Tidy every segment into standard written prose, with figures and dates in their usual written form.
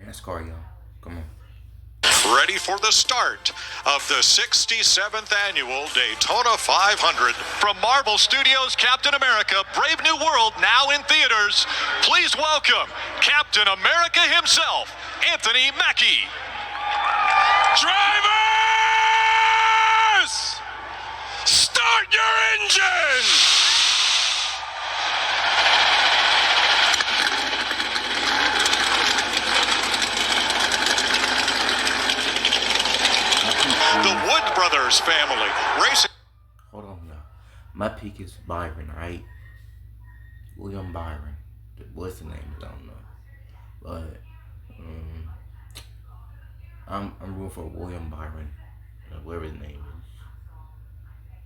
Nascar, y'all. Come on. Ready for the start of the 67th annual Daytona 500. From Marvel Studios' Captain America, Brave New World, now in theaters. Please welcome Captain America himself, Anthony Mackie. Drivers! Start your engine! The Wood Brothers family racing. Hold on now. My pick is Byron, right? William Byron. What's the name? I don't know. But I'm rooting for William Byron. Whatever his name is.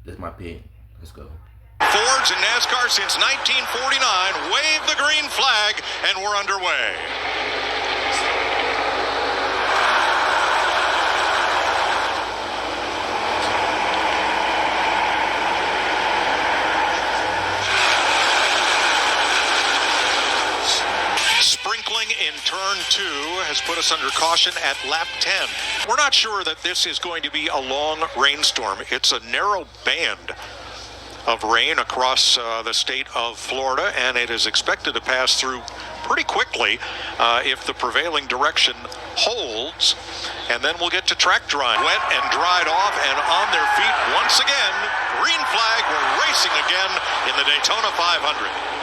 That's my pick. Let's go. Fords in NASCAR since 1949 wave the green flag and we're underway. In turn 2 has put us under caution at lap 10. We're not sure that this is going to be a long rainstorm. It's a narrow band of rain across the state of Florida, and it is expected to pass through pretty quickly if the prevailing direction holds. And then we'll get to track drying. Wet and dried off and on their feet once again. Green flag, we're racing again in the Daytona 500.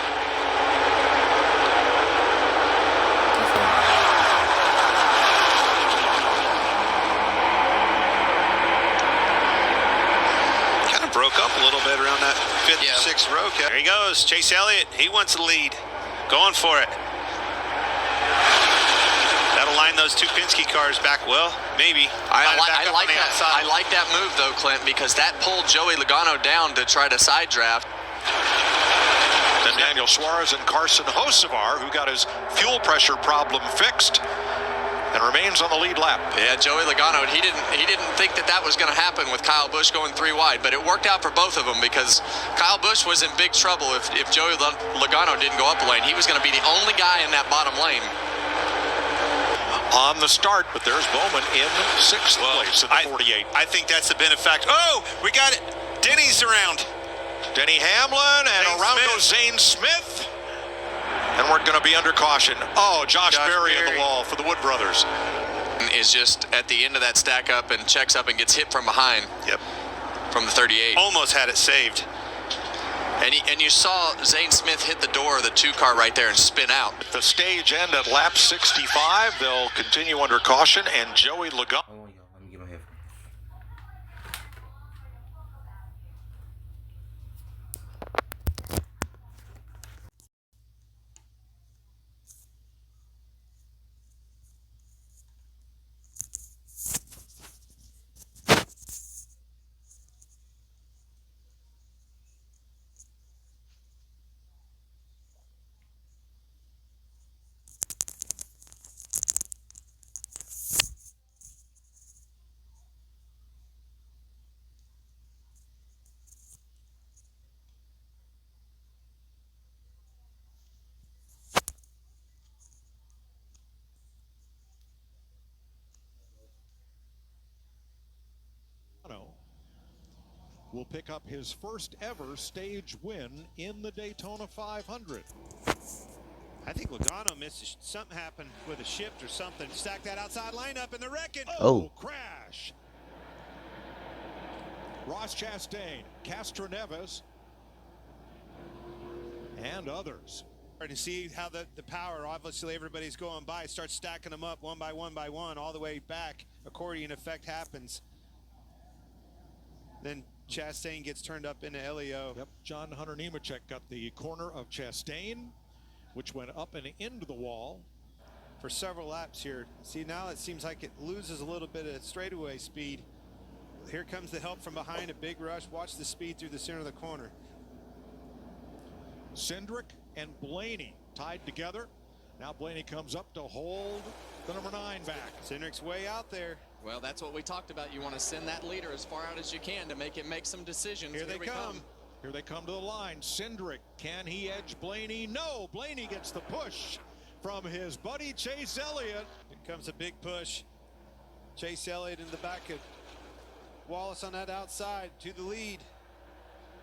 Broke up a little bit around that fifth, sixth row. There he goes, Chase Elliott. He wants the lead. Going for it. That'll line those two Penske cars back well, maybe. I like that move though, Clint, because that pulled Joey Logano down to try to side draft. Then Daniel Suarez and Carson Hocevar, who got his fuel pressure problem fixed and remains on the lead lap. Yeah, Joey Logano, he didn't think that was going to happen with Kyle Busch going 3 wide, but it worked out for both of them because Kyle Busch was in big trouble if Joey Logano didn't go up a lane. He was going to be the only guy in that bottom lane. On the start, but there's Bowman in 6th place at the 48. I think that's the benefactor. Oh, we got it. Denny's around. Denny Hamlin and around goes Zane Smith. And we're going to be under caution. Oh, Josh Berry in the wall for the Wood Brothers. Is just at the end of that stack up and checks up and gets hit from behind. Yep. From the 38. Almost had it saved. And you saw Zane Smith hit the door of the 2 car right there and spin out. The stage end at lap 65. They'll continue under caution, and Joey Logano. Hold on, y'all. Let me get my headphones. Will pick up his first ever stage win in the Daytona 500. I think Logano missed something happened with a shift or something. Stack that outside lineup and the wrecking. Oh, crash. Ross Chastain, Castro Neves, and others. To see how the power, obviously everybody's going by, start stacking them up one by one, all the way back. Accordion effect happens. Then Chastain gets turned up into LEO. Yep, John Hunter Nemechek got the corner of Chastain, which went up and into the wall. For several laps here. See, now it seems like it loses a little bit of straightaway speed. Here comes the help from behind, a big rush. Watch the speed through the center of the corner. Cindric and Blaney tied together. Now Blaney comes up to hold the number 9 back. Cindric's way out there. Well, that's what we talked about. You want to send that leader as far out as you can to make him make some decisions. Here they come. Here they come to the line. Cindric, can he edge Blaney? No, Blaney gets the push. from his buddy Chase Elliott. Here comes a big push. Chase Elliott in the back of Wallace on that outside to the lead.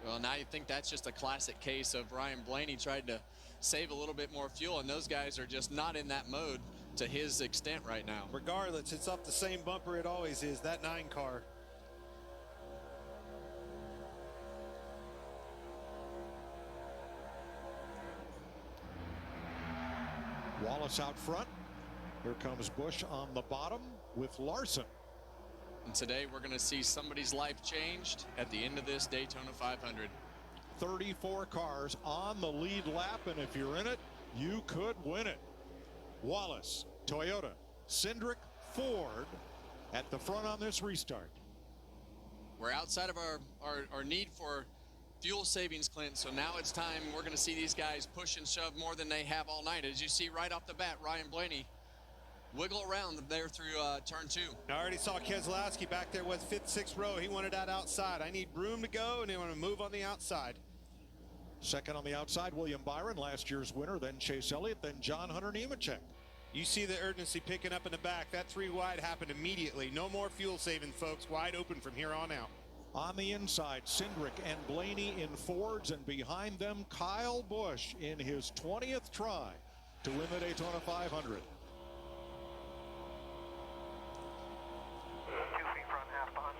Well, now you think that's just a classic case of Ryan Blaney tried to save a little bit more fuel, and those guys are just not in that mode to his extent right now. Regardless, it's off the same bumper it always is, that 9 car. Wallace out front. Here comes Busch on the bottom with Larson. And today we're going to see somebody's life changed at the end of this Daytona 500. 34 cars on the lead lap, and if you're in it, you could win it. Wallace, Toyota, Cindric, Ford at the front on this restart. We're outside of our need for fuel savings, Clint, so now it's time. We're going to see these guys push and shove more than they have all night. As you see right off the bat, Ryan Blaney wiggle around there through turn 2. I already saw Keselowski back there with 5th, 6th row. He wanted that outside. I need room to go, and they want to move on the outside. Second on the outside, William Byron, last year's winner, then Chase Elliott, then John Hunter Nemechek. You see the urgency picking up in the back. That 3 wide happened immediately. No more fuel saving, folks. Wide open from here on out. On the inside, Cindric and Blaney in Fords, and behind them, Kyle Busch in his 20th try to win the Daytona 500. 2 feet front, half bond.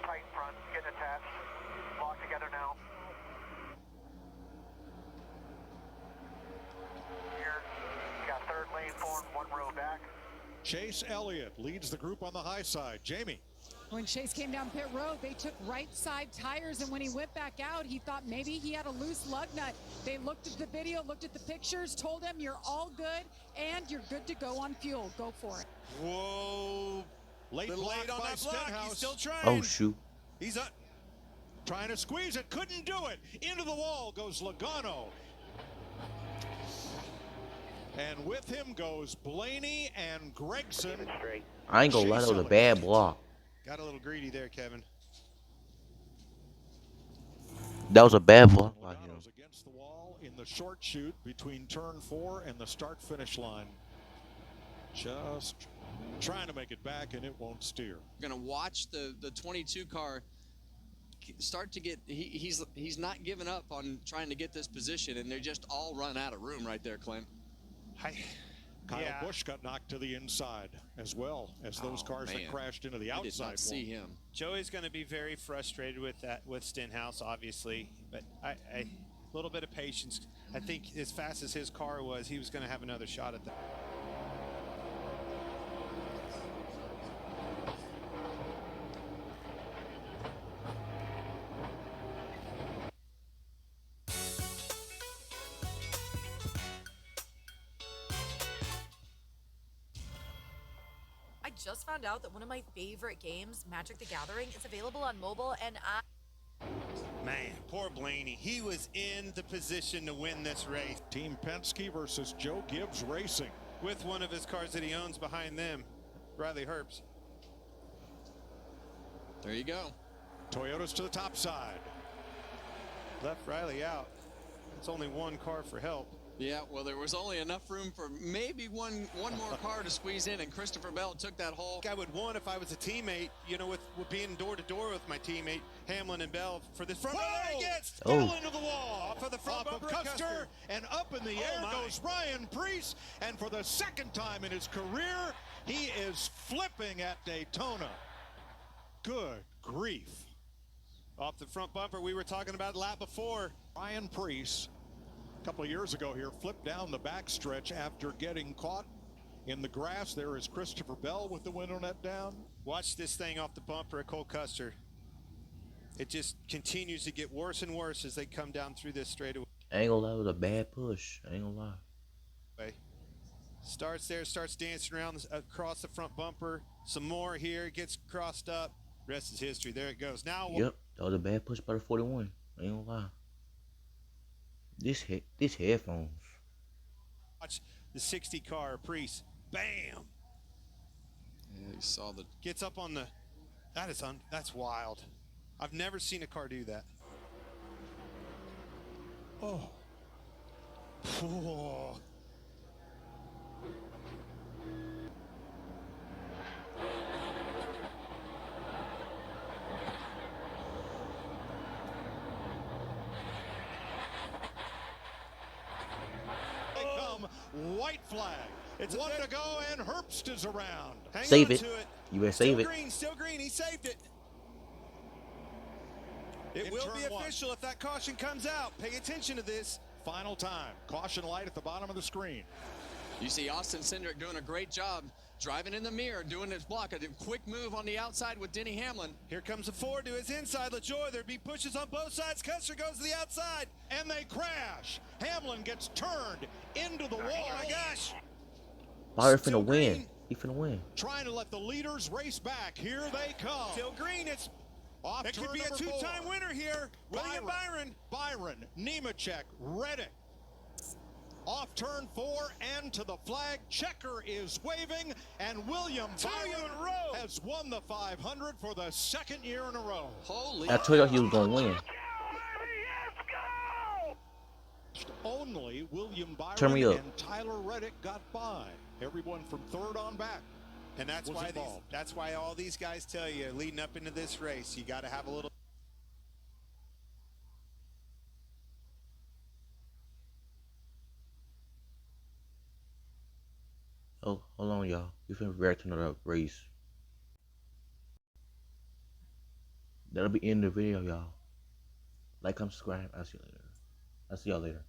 Tight front, getting attached. Lock together now. Here, you got 3rd lane forward, 1 row back. Chase Elliott leads the group on the high side. Jamie. When Chase came down pit road, they took right side tires, and when he went back out, he thought maybe he had a loose lug nut. They looked at the video, looked at the pictures, told him you're all good and you're good to go on fuel. Go for it. Whoa. Late Little block late on by that block. Stenhouse. He's still trying. Oh, shoot. He's up. Trying to squeeze it, couldn't do it. Into the wall goes Logano. And with him goes Blaney and Gregson. I ain't gonna lie, that was a bad block. Got a little greedy there, Kevin. That was a bad block by him. Logano's against the wall in the short chute between turn 4 and the start finish line. Just trying to make it back, and it won't steer. We're going to watch the 22 car start to get, he's not giving up on trying to get this position, and they just all run out of room right there, Clint. Kyle Busch got knocked to the inside as well as those cars that crashed into the outside. I did not see him. Joey's going to be very frustrated with that, with Stenhouse, obviously. But a little bit of patience. I think as fast as his car was, he was going to have another shot at that. I just found out that one of my favorite games, Magic the Gathering, is available on mobile, and Man, poor Blaney. He was in the position to win this race. Team Penske versus Joe Gibbs Racing. With one of his cars that he owns behind them, Riley Herbst. There you go. Toyota's to the top side. Left Riley out. It's only 1 car for help. Yeah, well, there was only enough room for maybe one more car to squeeze in, and Christopher Bell took that hole. I would want if I was a teammate, you know, with being door to door with my teammate Hamlin and Bell for this front. Whoa! Gets fell into the wall. Off of the front bumper, Custer, and up in the air goes Ryan Preece, and for the 2nd time in his career, he is flipping at Daytona. Good grief. Off the front bumper, we were talking about lap before. Ryan Preece, a couple of years ago here, flipped down the backstretch after getting caught in the grass. There is Christopher Bell with the window net down. Watch this thing off the bumper at Cole Custer. It just continues to get worse and worse as they come down through this straightaway. I ain't gonna lie, it was a bad push. I ain't gonna lie. Starts there, starts dancing around across the front bumper. Some more here, gets crossed up. Rest is history. There it goes. Now. Yep, that was a bad push by the 41. I ain't gonna lie. This headphones. Watch the 60 car, Preece. Bam. Yeah, you saw the. Gets up on the. That's wild. I've never seen a car do that. Oh. Oh. They come, white flag. It's one to go, and Herbst is around. Save it. You better save it. Still green. He saved it. It will be official if that caution comes out. Pay attention to this. Final time. Caution light at the bottom of the screen. You see Austin Cindric doing a great job driving in the mirror, doing his block. A quick move on the outside with Denny Hamlin. Here comes a Ford to his inside. LaJoy, there'd be pushes on both sides. Custer goes to the outside. And they crash. Hamlin gets turned into the wall. Oh, my gosh. Byron finna win. He finna win. Trying to let the leaders race back. Here they come. Still green. It's off. It could be a two-time winner here. William Byron, Nemechek, Reddick. Off turn 4 and to the flag. Checker is waving, and William Byron has won the 500 for the second year in a row. Holy! I told you he was gonna win. Only William Turn Byron me up. and Tyler Reddick got by. Everyone from third on back. And that's why all these guys tell you leading up into this race, you got to have a little. Oh, hold on, y'all. We finna react to another race. That'll be in the video, y'all. Like, comment, subscribe. I'll see you later. I'll see y'all later.